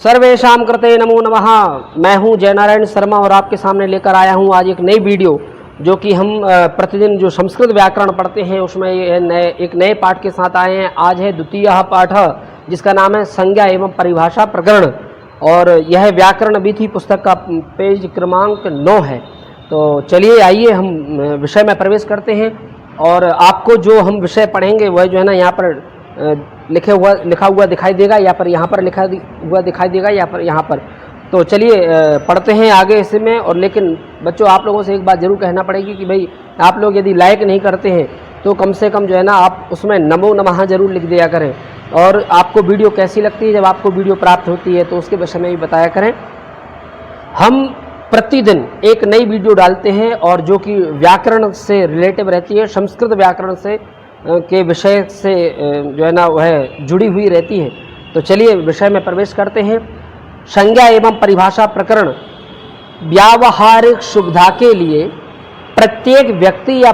सर्वेशां कृते नमो नमः। मैं हूं जयनारायण शर्मा और आपके सामने लेकर आया हूं आज एक नई वीडियो, जो कि हम प्रतिदिन जो संस्कृत व्याकरण पढ़ते हैं उसमें एक नए पाठ के साथ आए हैं। आज है द्वितीय पाठ, जिसका नाम है संज्ञा एवं परिभाषा प्रकरण, और यह व्याकरण विधि पुस्तक का पेज क्रमांक 9 है। तो चलिए आइए हम विषय में प्रवेश करते हैं। और आपको जो हम विषय पढ़ेंगे वह जो है ना यहाँ पर लिखा हुआ दिखाई देगा, या पर यहाँ पर लिखा हुआ दिखाई देगा, या पर यहाँ पर। तो चलिए पढ़ते हैं आगे इसमें। और लेकिन बच्चों, आप लोगों से एक बात जरूर कहना पड़ेगी कि भाई आप लोग यदि लाइक नहीं करते हैं तो कम से कम जो है ना आप उसमें नमो नमः जरूर लिख दिया करें। और आपको वीडियो कैसी लगती है, जब आपको वीडियो प्राप्त होती है तो उसके विषय में भी बताया करें। हम प्रतिदिन एक नई वीडियो डालते हैं और जो कि व्याकरण से रिलेटिव रहती है, संस्कृत व्याकरण से के विषय से जो है ना वह जुड़ी हुई रहती है। तो चलिए विषय में प्रवेश करते हैं। संज्ञा एवं परिभाषा प्रकरण। व्यावहारिक सुविधा के लिए प्रत्येक व्यक्ति या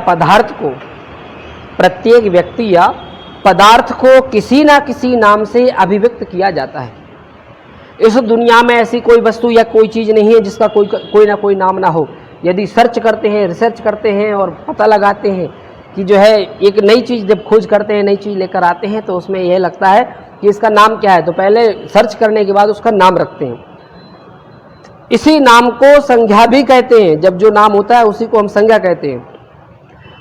पदार्थ को किसी न किसी नाम से अभिव्यक्त किया जाता है। इस दुनिया में ऐसी कोई वस्तु या कोई चीज़ नहीं है जिसका कोई ना कोई नाम ना हो। यदि सर्च करते हैं, रिसर्च करते हैं और पता लगाते हैं कि जो है एक नई चीज़ जब खोज करते हैं, नई चीज़ लेकर आते हैं, तो उसमें यह लगता है कि इसका नाम क्या है, तो पहले सर्च करने के बाद उसका नाम रखते हैं। इसी नाम को संज्ञा भी कहते हैं। जब जो नाम होता है उसी को हम संज्ञा कहते हैं।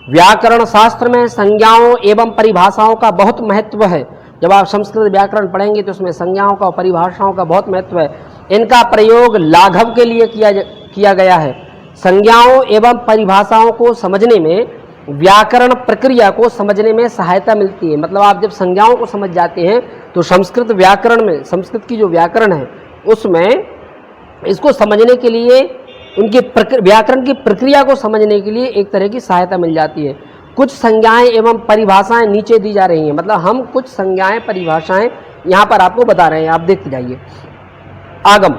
व्याकरण शास्त्र में संज्ञाओं एवं परिभाषाओं का बहुत महत्व है। जब आप संस्कृत व्याकरण पढ़ेंगे तो उसमें संज्ञाओं का और परिभाषाओं का बहुत महत्व है। इनका प्रयोग लाघव के लिए किया गया है। संज्ञाओं एवं परिभाषाओं को समझने में व्याकरण प्रक्रिया को समझने में सहायता मिलती है। मतलब आप जब संज्ञाओं को समझ जाते हैं तो संस्कृत व्याकरण में, संस्कृत की जो व्याकरण है उसमें इसको समझने के लिए, उनकी व्याकरण की प्रक्रिया को समझने के लिए एक तरह की सहायता मिल जाती है। कुछ संज्ञाएं एवं परिभाषाएं नीचे दी जा रही हैं। मतलब हम कुछ संज्ञाएं परिभाषाएं यहाँ पर आपको बता रहे हैं, आप देखते जाइए। आगम,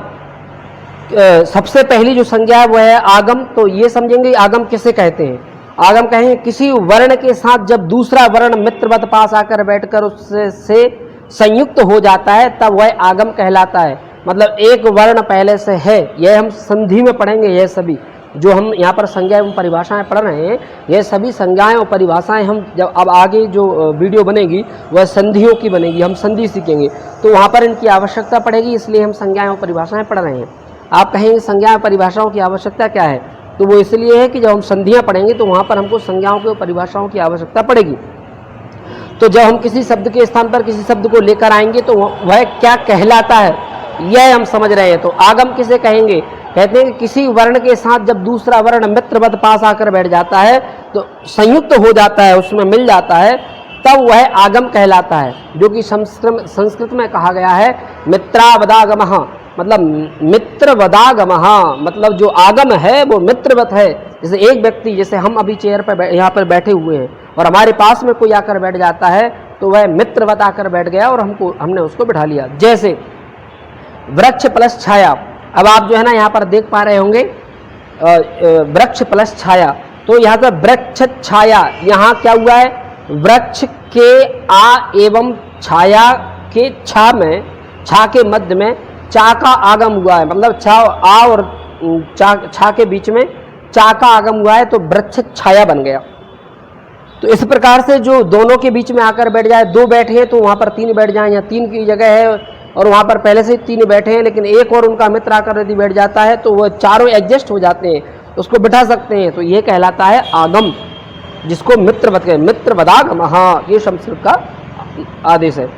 सबसे पहली जो संज्ञा है वह है आगम। तो ये समझेंगे आगम किसे कहते हैं। आगम कहेंगे किसी वर्ण के साथ जब दूसरा वर्ण मित्रवत पास आकर बैठकर उससे संयुक्त हो जाता है तब वह आगम कहलाता है। मतलब एक वर्ण पहले से है, यह हम संधि में पढ़ेंगे। यह सभी जो हम यहाँ पर संज्ञा एवं परिभाषाएं पढ़ रहे हैं, यह सभी संज्ञाएं और परिभाषाएं हम जब अब आगे जो वीडियो बनेगी वह संधियों की बनेगी, हम संधि सीखेंगे, तो वहाँ पर इनकी आवश्यकता पड़ेगी, इसलिए हम संज्ञाएं और परिभाषाएं पढ़ रहे हैं। आप कहेंगे संज्ञा और परिभाषाओं की आवश्यकता क्या है, तो वो इसलिए है कि जब हम संधियाँ पढ़ेंगे तो वहाँ पर हमको संज्ञाओं की और परिभाषाओं की आवश्यकता पड़ेगी। तो जब हम किसी शब्द के स्थान पर किसी शब्द को लेकर आएंगे तो वह क्या कहलाता है, यह हम समझ रहे हैं। तो आगम किसे कहेंगे, कहते हैं कि किसी वर्ण के साथ जब दूसरा वर्ण मित्रवत पास आकर बैठ जाता है तो संयुक्त हो जाता है, उसमें मिल जाता है, तब वह आगम कहलाता है। जो कि संस्कृत में कहा गया है मित्रावदागमः, मतलब मित्रवदागमः, मतलब जो आगम है वो मित्रवत है। जैसे एक व्यक्ति, जैसे हम अभी चेयर पर यहाँ पर बैठे हुए हैं और हमारे पास में कोई आकर बैठ जाता है तो वह मित्रवत आकर बैठ गया और हमने उसको बिठा लिया। जैसे वृक्ष प्लस छाया। अब आप जो है ना यहाँ पर देख पा रहे होंगे वृक्ष प्लस छाया। तो यहाँ पर वृक्ष छाया, यहाँ क्या हुआ है, वृक्ष के आ एवं छाया के छा में, छा के मध्य में चा का आगम हुआ है। मतलब छा, आ और छा के बीच में चा का आगम हुआ है, तो वृक्ष छाया बन गया। तो इस प्रकार से जो दोनों के बीच में आकर बैठ जाए, दो बैठे हैं तो वहाँ पर तीन बैठ जाए, या तीन की जगह है और वहाँ पर पहले से तीन बैठे हैं, लेकिन एक और उनका मित्र आकर यदि बैठ जाता है तो वह चारों एडजस्ट हो जाते हैं, उसको बिठा सकते हैं। तो ये कहलाता है आगम, जिसको मित्रवत कहे, मित्रवदागम। हाँ, ये संस्कृत का आदेश है,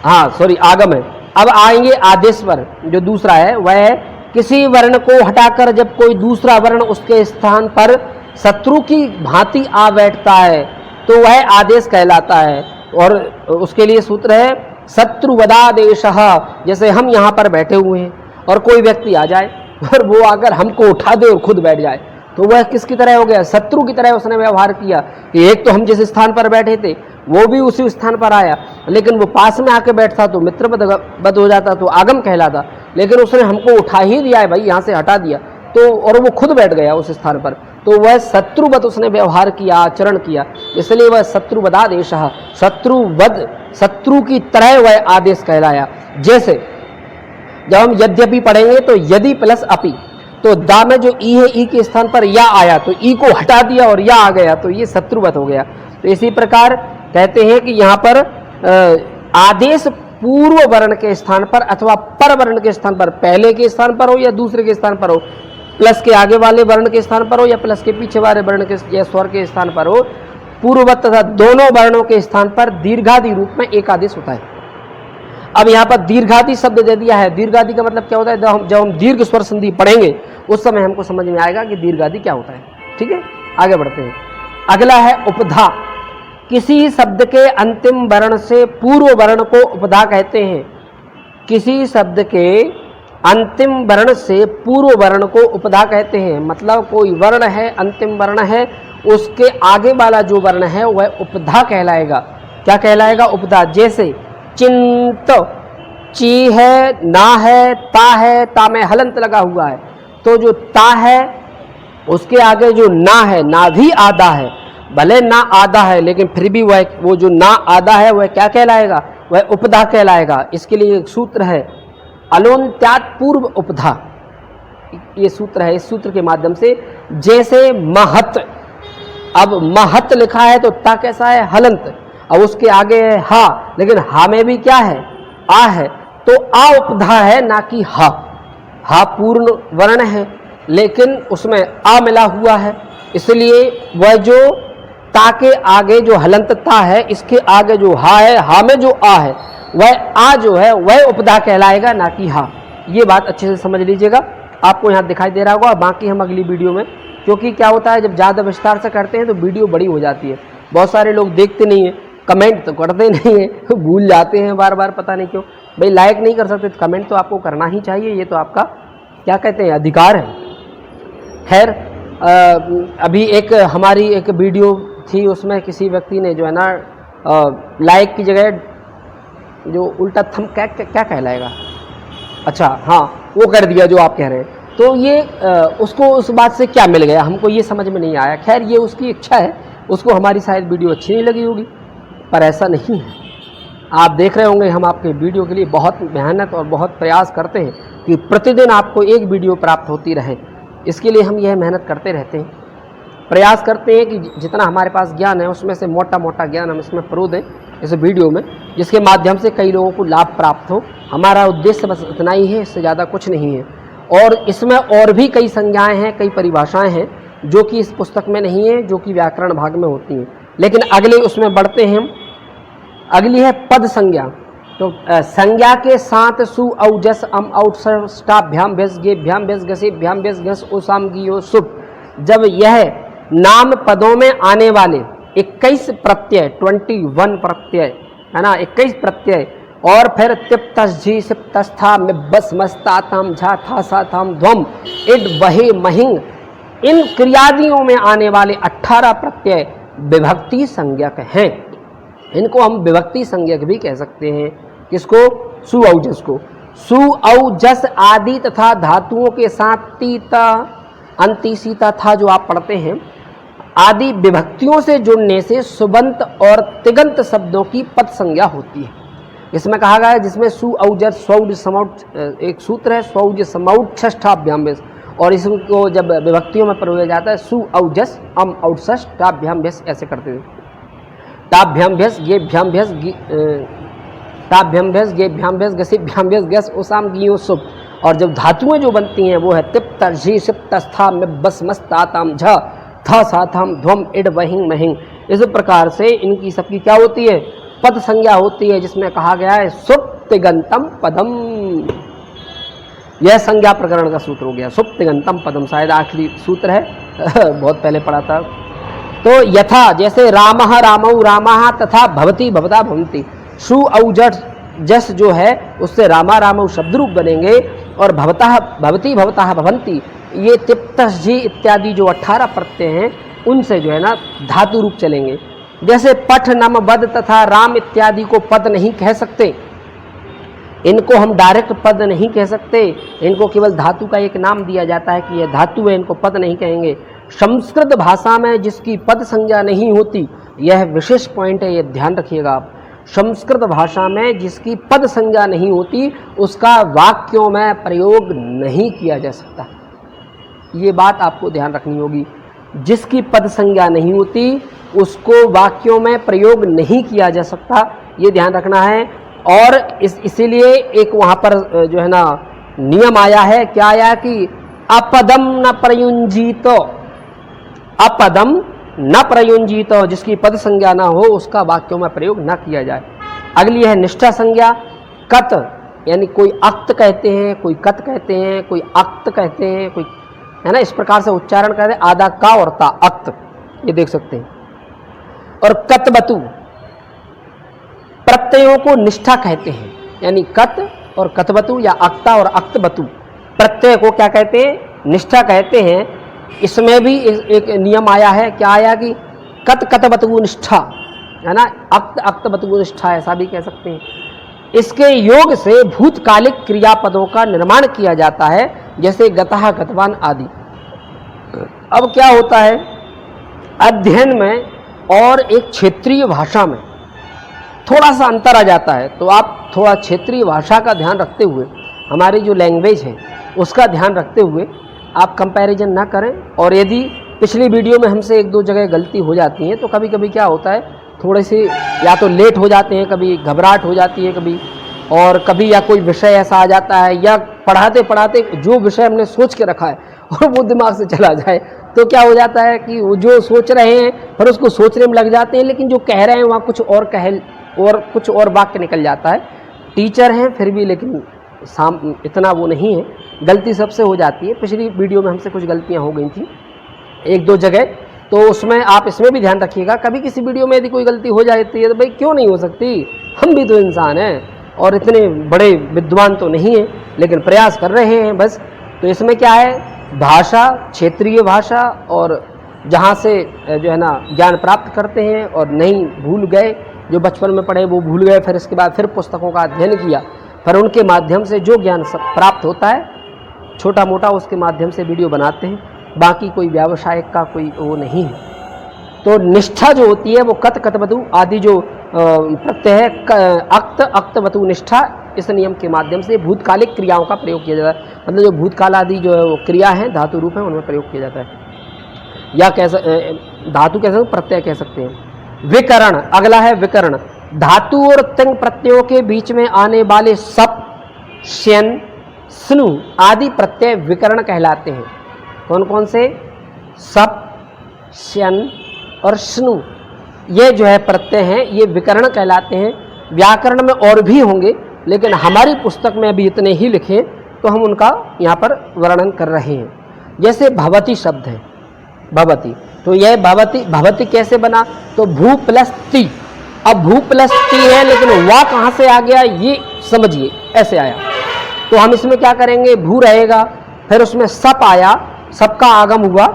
हाँ सॉरी आगम है। अब आएंगे आदेश पर। जो दूसरा है वह है किसी वर्ण को हटाकर जब कोई दूसरा वर्ण उसके स्थान पर शत्रु की भांति आ बैठता है तो वह आदेश कहलाता है। और उसके लिए सूत्र है शत्रुवदादेशः। जैसे हम यहाँ पर बैठे हुए हैं और कोई व्यक्ति आ जाए और वो आकर हमको उठा दे और खुद बैठ जाए, तो वह किसकी तरह हो गया, शत्रु की तरह उसने व्यवहार किया। कि एक तो हम जिस स्थान पर बैठे थे वो भी उसी स्थान पर आया, लेकिन वो पास में आके बैठता तो मित्रवद हो जाता, तो आगम कहलाता। लेकिन उसने हमको उठा ही दिया है भाई, यहाँ से हटा दिया, तो और वो खुद बैठ गया उस स्थान पर, तो वह शत्रुवत उसने व्यवहार किया, आचरण किया, इसलिए वह शत्रुवदादेशः, शत्रु की तरह वह आदेश कहलाया। जैसे जब हम यद्यपि पढ़ेंगे तो यदि प्लस अपि, तो दा में जो ई है, ई के स्थान पर या आया तो ई को हटा दिया और या आ गया तो ये शत्रुवत हो गया। तो इसी प्रकार कहते हैं कि यहाँ पर आदेश पूर्व वर्ण के स्थान पर अथवा पर वर्ण के स्थान पर, पहले के स्थान पर हो या दूसरे के स्थान पर हो, प्लस के आगे वाले वर्ण के स्थान पर हो या प्लस के पीछे वाले वर्ण के या स्वर के स्थान पर हो, पूर्ववत तथा दोनों वर्णों के स्थान पर दीर्घादि रूप में एक आदेश होता है। अब यहाँ पर दीर्घादि शब्द दे दिया है। दीर्घादि का मतलब क्या होता है? जब हम दीर्घ स्वर संधि पढ़ेंगे उस समय हमको समझ में आएगा कि दीर्घादि क्या होता है। ठीक है, आगे बढ़ते हैं। अगला है उपधा। किसी शब्द के अंतिम वर्ण से पूर्व वर्ण को उपधा कहते हैं। किसी शब्द के अंतिम वर्ण से पूर्व वर्ण को उपधा कहते हैं। मतलब कोई वर्ण है, अंतिम वर्ण है, उसके आगे वाला जो वर्ण है वह उपधा कहलाएगा। क्या कहलाएगा? उपधा। जैसे चिंत, ची है, ना है, ता में हलंत लगा हुआ है, तो जो ता है उसके आगे जो ना है, ना भी आधा है, भले ना आधा है लेकिन फिर भी वह वो जो ना आधा है वह क्या कहलाएगा? वह उपधा कहलाएगा। इसके लिए एक सूत्र है, अलोन्त्यात् पूर्व उपधा। ये सूत्र है। इस सूत्र के माध्यम से, जैसे महत, अब महत लिखा है तो ता कैसा है? हलंत। अब उसके आगे है हा, लेकिन हा में भी क्या है? आ है, तो आ उपधा है, ना कि हा। हा पूर्ण वर्ण है लेकिन उसमें आ मिला हुआ है, इसलिए वह जो ता के आगे जो हलंत ता है, इसके आगे जो हा है, हा में जो आ है, वह आ जो है वह उपधा कहलाएगा, ना कि हा। ये बात अच्छे से समझ लीजिएगा। आपको यहाँ दिखाई दे रहा होगा। बाकी हम अगली वीडियो में, क्योंकि क्या होता है जब ज़्यादा विस्तार से करते हैं तो वीडियो बड़ी हो जाती है। बहुत सारे लोग देखते नहीं हैं, कमेंट तो करते नहीं हैं, भूल जाते हैं बार बार, पता नहीं क्यों। भाई लाइक नहीं कर सकते तो कमेंट तो आपको करना ही चाहिए, ये तो आपका क्या कहते हैं, अधिकार है। खैर, अभी एक हमारी एक वीडियो थी, उसमें किसी व्यक्ति ने जो है ना लाइक की जगह जो उल्टा थम क्या कहलाएगा, अच्छा हाँ, वो कर दिया जो आप कह रहे हैं। तो ये उसको उस बात से क्या मिल गया, हमको ये समझ में नहीं आया। खैर, ये उसकी इच्छा है, उसको हमारी शायद वीडियो अच्छी नहीं लगी होगी, पर ऐसा नहीं है। आप देख रहे होंगे हम आपके वीडियो के लिए बहुत मेहनत और बहुत प्रयास करते हैं कि प्रतिदिन आपको एक वीडियो प्राप्त होती रहे। इसके लिए हम यह मेहनत करते रहते हैं, प्रयास करते हैं कि जितना हमारे पास ज्ञान है उसमें से मोटा मोटा ज्ञान हम इसमें परो दें इस वीडियो में, जिसके माध्यम से कई लोगों को लाभ प्राप्त हो। हमारा उद्देश्य बस इतना ही है, इससे ज़्यादा कुछ नहीं है। और इसमें और भी कई संज्ञाएँ हैं, कई परिभाषाएँ हैं जो कि इस पुस्तक में नहीं है, जो कि व्याकरण भाग में होती हैं। लेकिन अगले उसमें बढ़ते हैं हम। अगली है पद संज्ञा। तो संज्ञा के साथ सु औ जस अम औट स्टाभ्याम भेस गेभ्याम भेस गसेभ्याम भेस घस ओसाम गियो सुप, जब यह नाम पदों में आने वाले 21 प्रत्यय, 21 प्रत्यय है ना, 21 प्रत्यय, और फिर तिप तस झी सिप तस था में बस मस्ता तम झा था सा थम ध्वम इड बहे महिंग, इन क्रियादियों में आने वाले 18 प्रत्यय विभक्ति संज्ञक हैं। इनको हम विभक्ति संज्ञक भी कह सकते हैं। किसको? सु औ जस को। सु औ जस आदि तथा धातुओं के साथ तीता अंति सीता था जो आप पढ़ते हैं, आदि विभक्तियों से जुड़ने से सुबंत और तिगंत शब्दों की पद संज्ञा होती है। इसमें कहा गया है, जिसमें सु औ जस स्वौज समौट, एक सूत्र है स्वौज समौट षष्ठाभ्याम भेस, और इसको जब विभक्तियों में प्रयोग जाता है सु औ जस अम औट षष्ठाभ्याम भेस, ऐसे करते हैं। ताभ्याम भेस गेभ्याम भेस ताभ्याम भेस गेभ्याम भेस गसेभ्याम भेस गस ओसाम गियो सुप, और जब धातुएं जो बनती हैं वो है तिप तर्जी सिप तस्था में बस मस्ता ताम झ था सा थम ध्वम इड वहिंग महिंग। इस प्रकार से इनकी सबकी क्या होती है? पद संज्ञा होती है, जिसमें कहा गया है सुप्तिगंतम पदम। यह संज्ञा प्रकरण का सूत्र हो गया, सुप्तिगंतम पदम, शायद आखिरी सूत्र है बहुत पहले पढ़ा था। तो यथा, जैसे रामः रामौ रामाः तथा भवति भवता भवन्ति, सु औ जस जो है उससे रामा रामौ शब्द रूप बनेंगे, और भवतः भवति भवतः भवन्ति, ये तिप्तस जी इत्यादि जो 18 प्रत्यय हैं उनसे जो है ना धातु रूप चलेंगे। जैसे पठ नम बद तथा राम इत्यादि को पद नहीं कह सकते, इनको हम डायरेक्ट पद नहीं कह सकते, इनको केवल धातु का एक नाम दिया जाता है कि यह धातु है, इनको पद नहीं कहेंगे। संस्कृत भाषा में जिसकी पद संज्ञा नहीं होती, यह विशेष पॉइंट है, यह ध्यान रखिएगा आप। संस्कृत भाषा में जिसकी पद संज्ञा नहीं होती उसका वाक्यों में प्रयोग नहीं किया जा सकता। ये बात आपको ध्यान रखनी होगी। जिसकी पद संज्ञा नहीं होती उसको वाक्यों में प्रयोग नहीं किया जा सकता, ये ध्यान रखना है। और इसीलिए एक वहाँ पर जो है ना नियम आया है, क्या आया कि अपदम न प्रयुंजीत, अपदम न प्रयुंजीत, जिसकी पद संज्ञा ना हो उसका वाक्यों में प्रयोग न किया जाए। अगली है निष्ठा संज्ञा। कत यानी कोई अक्त कहते हैं, कोई कत कहते हैं, कोई अक्त कहते हैं, कोई है ना, इस प्रकार से उच्चारण करते हैं, आधा का और ता, अक्त, ये देख सकते हैं। और कतबतु प्रत्ययों को निष्ठा कहते हैं, यानी कत और कतबतु या अक्ता और अक्तबतु प्रत्यय को क्या कहते हैं, निष्ठा कहते हैं। इसमें भी एक नियम आया है, क्या आया कि कत कतबतु निष्ठा, है ना, अक्त अक्तबतु निष्ठा ऐसा भी कह सकते हैं। इसके योग से भूतकालिक क्रियापदों का निर्माण किया जाता है, जैसे गतः गतवान आदि। अब क्या होता है अध्ययन में और एक क्षेत्रीय भाषा में थोड़ा सा अंतर आ जाता है, तो आप थोड़ा क्षेत्रीय भाषा का ध्यान रखते हुए, हमारी जो लैंग्वेज है उसका ध्यान रखते हुए आप कंपैरिजन ना करें। और यदि पिछली वीडियो में हमसे एक दो जगह गलती हो जाती है तो कभी कभी क्या होता है, थोड़े से या तो लेट हो जाते हैं, कभी घबराहट हो जाती है, कभी और कभी या कोई विषय ऐसा आ जाता है, या पढ़ाते पढ़ाते जो विषय हमने सोच के रखा है और वो दिमाग से चला जाए, तो क्या हो जाता है कि वो जो सोच रहे हैं फिर उसको सोचने में लग जाते हैं, लेकिन जो कह रहे हैं वहाँ कुछ और कुछ और वाक्य निकल जाता है। टीचर हैं फिर भी, लेकिन इतना वो नहीं है, गलती सबसे हो जाती है। पिछली वीडियो में हमसे कुछ गलतियाँ हो गई थी एक दो जगह, तो उसमें आप इसमें भी ध्यान रखिएगा। कभी किसी वीडियो में यदि कोई गलती हो जाती है तो भाई क्यों नहीं हो सकती, हम भी तो इंसान हैं और इतने बड़े विद्वान तो नहीं हैं, लेकिन प्रयास कर रहे हैं बस। तो इसमें क्या है, भाषा, क्षेत्रीय भाषा, और जहाँ से जो है ना ज्ञान प्राप्त करते हैं और नहीं भूल गए, जो बचपन में पढ़े वो भूल गए, फिर इसके बाद फिर पुस्तकों का अध्ययन किया, फिर उनके माध्यम से जो ज्ञान प्राप्त होता है छोटा मोटा उसके माध्यम से वीडियो बनाते हैं, बाकी कोई व्यावसायिक का कोई वो नहीं है। तो निष्ठा जो होती है वो कत कतवतु आदि जो प्रत्यय है, अक्त अक्तवतु निष्ठा, इस नियम के माध्यम से भूतकालिक क्रियाओं का प्रयोग किया जाता है। मतलब जो भूतकाल आदि जो है वो क्रिया है, धातु रूप है, उनमें प्रयोग किया जाता है, या धातु कह सकते, प्रत्यय कह सकते हैं। विकरण, अगला है विकरण। धातु और तिंग प्रत्ययों के बीच में आने वाले सप, श्यन, स्नु आदि प्रत्यय विकरण कहलाते हैं। कौन कौन से? सप, श्यन और स्नु, ये जो है प्रत्यय हैं, ये विकरण कहलाते हैं। व्याकरण में और भी होंगे, लेकिन हमारी पुस्तक में अभी इतने ही लिखे, तो हम उनका यहाँ पर वर्णन कर रहे हैं। जैसे भवती शब्द है, भवती, तो यह भवती कैसे बना? तो भू प्लस ती। अब भू प्लस ती है, लेकिन वा कहाँ से आ गया ये समझिए, ऐसे आया। तो हम इसमें क्या करेंगे, भू रहेगा, फिर उसमें सप आया, सप का आगम हुआ,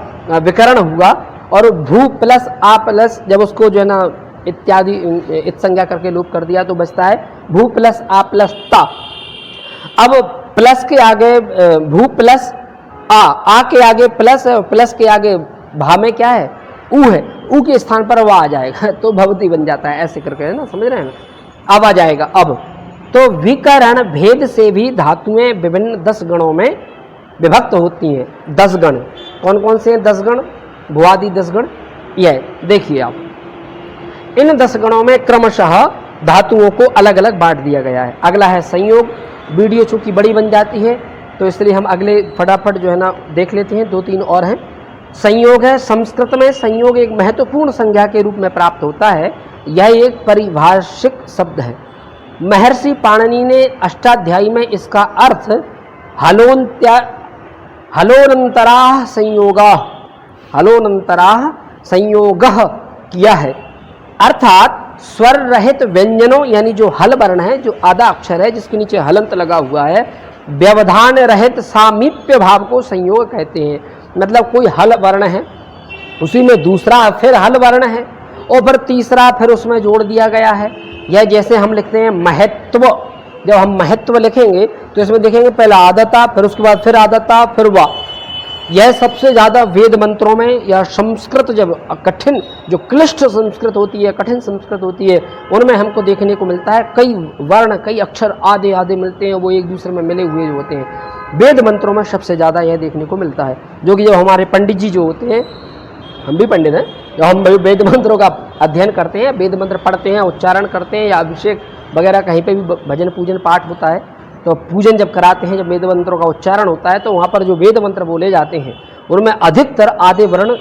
विकरण हुआ, और भू प्लस आ प्लस, जब उसको जो है ना इत्यादि इत संज्ञा करके लोप कर दिया तो बचता है भू प्लस आ प्लस ता। अब प्लस के आगे भू प्लस आ के आगे प्लस, प्लस के आगे भा में क्या है? ऊ है, ऊ के स्थान पर वा आ जाएगा, तो भवती बन जाता है, ऐसे करके, है ना, समझ रहे हैं ना। अब आ जाएगा अब, तो विकरण भेद से भी धातुएं विभिन्न 10 गणों में विभक्त होती हैं। 10 गण कौन कौन से हैं? 10 गण, भुआदि 10 गण, यह देखिए आप। इन 10 गणों में क्रमशः धातुओं को अलग अलग बांट दिया गया है। अगला है संयोग। वीडियो चूंकि बड़ी बन जाती है तो इसलिए हम अगले फटाफट जो है ना देख लेते हैं, 2-3 और हैं। संयोग है, संस्कृत में संयोग एक महत्वपूर्ण संज्ञा के रूप में प्राप्त होता है। यह एक परिभाषिक शब्द है। महर्षि पाणिनि ने अष्टाध्यायी में इसका अर्थ हलोनंतराः संयोगः किया है, अर्थात स्वर रहित व्यंजनों, यानी जो हल वर्ण है, जो आधा अक्षर है जिसके नीचे हलंत लगा हुआ है, व्यवधान रहित सामीप्य भाव को संयोग कहते हैं। मतलब कोई हल वर्ण है, उसी में दूसरा फिर हल वर्ण है, और फिर तीसरा फिर उसमें जोड़ दिया गया है। यह जैसे हम लिखते हैं महत्व, जब हम महत्व लिखेंगे तो इसमें देखेंगे पहला आदता, फिर उसके बाद फिर आदता, फिर वा, यह सबसे ज़्यादा वेद मंत्रों में या संस्कृत जब कठिन जो क्लिष्ट संस्कृत होती है, कठिन संस्कृत होती है, उनमें हमको देखने को मिलता है कई वर्ण, कई अक्षर आधे आधे मिलते हैं, वो एक दूसरे में मिले हुए होते हैं। वेद मंत्रों में सबसे ज़्यादा यह देखने को मिलता है, जो कि जब हमारे पंडित जी जो होते हैं, हम भी पंडित हैं, जब हम वेद मंत्रों का अध्ययन करते हैं, वेद मंत्र पढ़ते हैं, उच्चारण करते हैं, या अभिषेक वगैरह कहीं पे भी भजन पूजन पाठ होता है, तो पूजन जब कराते हैं, जब वेद मंत्रों का उच्चारण होता है, तो वहाँ पर जो वेद मंत्र बोले जाते हैं उनमें अधिकतर आधे वर्ण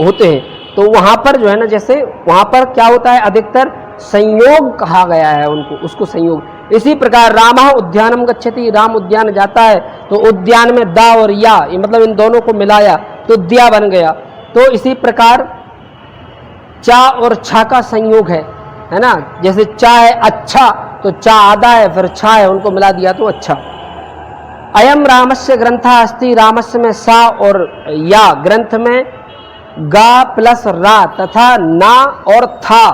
होते हैं। तो वहाँ पर जो है ना, जैसे वहाँ पर क्या होता है, अधिकतर संयोग कहा गया है उनको, उसको संयोग। इसी प्रकार रामः उद्यानम गच्छति, राम उद्यान जाता है, तो उद्यान में दा और या, ये मतलब इन दोनों को मिलाया तो द्या बन गया। तो इसी प्रकार चा और छा का संयोग है ना, जैसे चा है अच्छा, तो चा आधा है, फिर छा है, उनको मिला दिया तो अच्छा। अयम रामस्य ग्रंथा अस्ति, रामस्य में सा और या, ग्रंथ में गा प्लस रा तथा ना और था,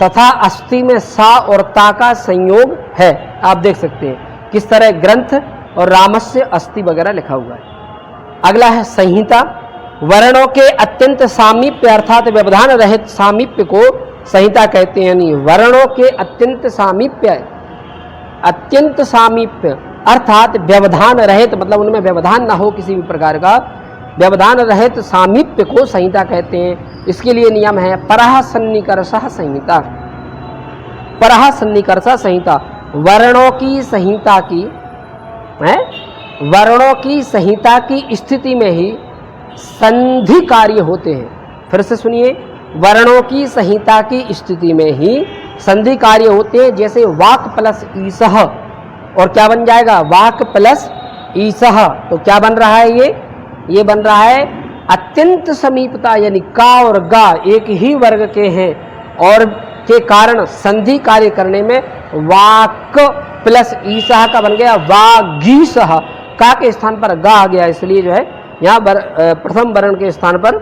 तथा अस्ति में सा और ता का संयोग है। आप देख सकते हैं किस तरह ग्रंथ और रामस्य अस्ति वगैरह लिखा हुआ है। अगला है संहिता। वर्णों के अत्यंत सामीप्य अर्थात व्यवधान रहित सामीप्य को संहिता कहते हैं। यानी वर्णों के अत्यंत सामीप्य अर्थात व्यवधान रहित, मतलब उनमें व्यवधान ना हो किसी भी प्रकार का, व्यवधान रहित सामीप्य को संहिता कहते हैं। इसके लिए नियम है परः सन्निकर्षः संहिता। परः सन्निकर्षः संहिता, वर्णों की संहिता की है, वर्णों की संहिता की स्थिति में ही संधि कार्य होते हैं। फिर से सुनिए, वर्णों की संहिता की स्थिति में ही संधि कार्य होते हैं। जैसे वाक प्लस ईसह, और क्या बन जाएगा, वाक प्लस ईसह, तो क्या बन रहा है, ये बन रहा है अत्यंत समीपता, यानी का और गा एक ही वर्ग के हैं और के कारण संधि कार्य करने में वाक प्लस ईसह का बन गया वागीसह, का के स्थान पर गा आ गया, इसलिए जो है यहाँ प्रथम वर्ण के स्थान पर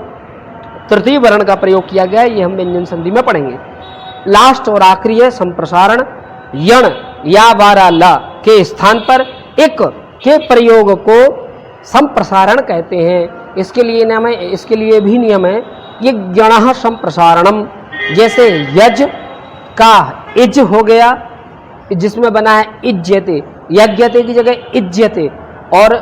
तृतीय वर्ण का प्रयोग किया गया है। ये हम व्यंजन संधि में पढ़ेंगे। लास्ट और आखिरी है संप्रसारण। यण या वारा ला के स्थान पर एक के प्रयोग को संप्रसारण कहते हैं। इसके लिए नियम है, इसके लिए भी नियम है, ये गणः संप्रसारणम। जैसे यज का इज हो गया, जिसमें बना है इज्यते, यज्ञते की जगह इज्यते, और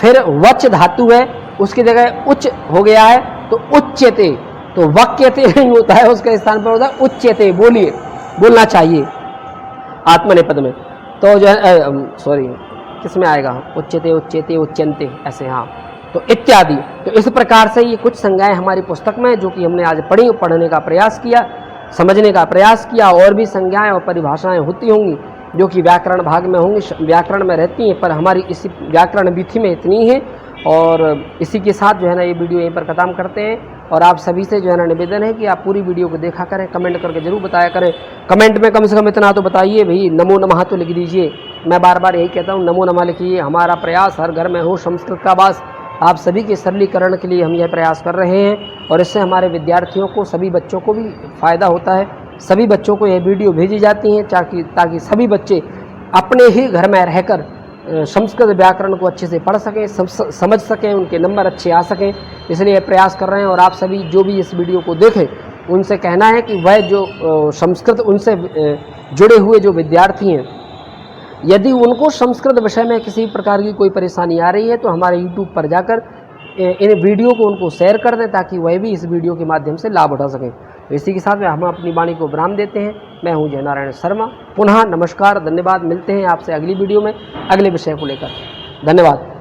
फिर वच धातु है, उसकी जगह उच्च हो गया है तो उच्यते, तो वक्यते नहीं होता है, उसके स्थान पर होता है उच्यते। बोलिए, बोलना चाहिए आत्मनेपद में। तो जो है सॉरी किस में आएगा, उच्यते उच्यते उच्यंते, ऐसे, हाँ, तो इत्यादि। तो इस प्रकार से ये कुछ संज्ञाएं हमारी पुस्तक में जो कि हमने आज पढ़ी, पढ़ने का प्रयास किया, समझने का प्रयास किया। और भी संज्ञाएं और परिभाषाएं होती होंगी जो कि व्याकरण भाग में होंगी, व्याकरण में रहती हैं, पर हमारी इसी व्याकरण विधि में इतनी है। और इसी के साथ जो है ना ये वीडियो यहीं पर ख़त्म करते हैं। और आप सभी से जो है ना निवेदन है कि आप पूरी वीडियो को देखा करें, कमेंट करके जरूर बताया करें। कमेंट में कम से कम इतना तो बताइए भाई, नमो नमः तो लिख दीजिए। मैं बार बार यही कहता हूँ, नमो नमः लिखिए। हमारा प्रयास हर घर में हो संस्कृत का वास, आप सभी के सरलीकरण के लिए हम यह प्रयास कर रहे हैं। और इससे हमारे विद्यार्थियों को, सभी बच्चों को भी फ़ायदा होता है। सभी बच्चों को यह वीडियो भेजी जाती हैं ताकि सभी बच्चे अपने ही घर में रहकर संस्कृत व्याकरण को अच्छे से पढ़ सकें, समझ सकें, उनके नंबर अच्छे आ सकें। इसलिए प्रयास कर रहे हैं। और आप सभी जो भी इस वीडियो को देखें, उनसे कहना है कि वह जो संस्कृत उनसे जुड़े हुए जो विद्यार्थी हैं, यदि उनको संस्कृत विषय में किसी प्रकार की कोई परेशानी आ रही है तो हमारे YouTube पर जाकर इन वीडियो को उनको शेयर कर दें ताकि वह भी इस वीडियो के माध्यम से लाभ उठा सकें। तो इसी के साथ में हम अपनी वाणी को विराम देते हैं। मैं हूं जय नारायण शर्मा। पुनः नमस्कार, धन्यवाद। मिलते हैं आपसे अगली वीडियो में अगले विषय को लेकर। धन्यवाद।